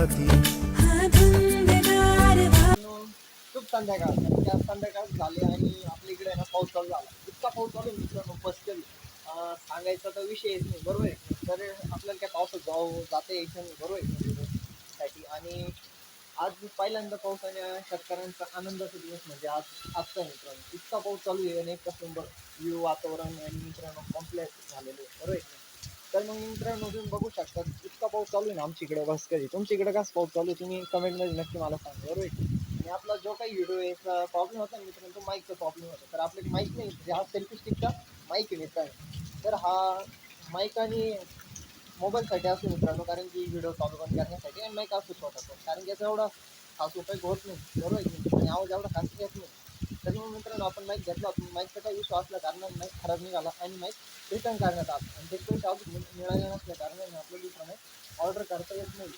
हाती. खूप संध्याकाळ त्या संध्याकाळ झाली आणि आपल्या इकडे ना पाऊस चालू झाला. इतका पाऊस चालू आहे मित्रांनो बस कधी सांगायचा तर विषयच नाही, बरोबर आहे. तर आपल्याला काय पावसात जाता यायचं नाही, बरोबर आहे साठी. आणि आज पहिल्यांदा पावसाने शेतकऱ्यांचा आनंदाचा दिवस म्हणजे आजचा मित्रांनो. इतका पाऊस चालू आहे आणि एक नंबर व्यू वातावरण आणि मित्रांनो कॉम्प्लेक्स झालेलं आहे, बरोबर आहे. तर मग मित्रांनो तुम्ही बघू शकता इतका पाऊस चालू आहे ना आमच्या इकडे बस कधी. तुमच्या इकडे कसं पाऊस चालू आहे तुम्ही कमेंटमध्ये नक्की मला सांगा, बरोबर आहे. आणि आपला जो काही व्हिडिओ याचा प्रॉब्लेम होता ना मित्रांनो, तो माईकचा प्रॉब्लेम होता. तर आपल्याला माईक नाही म्हणजे हा सेल्फी स्टिकचा माईक आहे मित्रांनो. तर हा माईक आणि मोबाईलसाठी असतो मित्रांनो, कारण की व्हिडिओ चालू बंद करण्यासाठी. आणि माईक असतो छोटासा, कारण की याचा एवढा खास उपयोग होत नाही, बरोबर आहे की. आणि आवाज एवढा खास येत नाही. तर मग मित्रांनो आपण माईक घेतला होता. माईकचा काही इश्यू असल्या कारणाने माईक खराब निघाला आणि माईक रिटर्न करण्यात आला. आणि ते पैसे अजून मिळाले नसल्या कारणाने आपल्याला दुसरा माईक ऑर्डर करता येत नाही.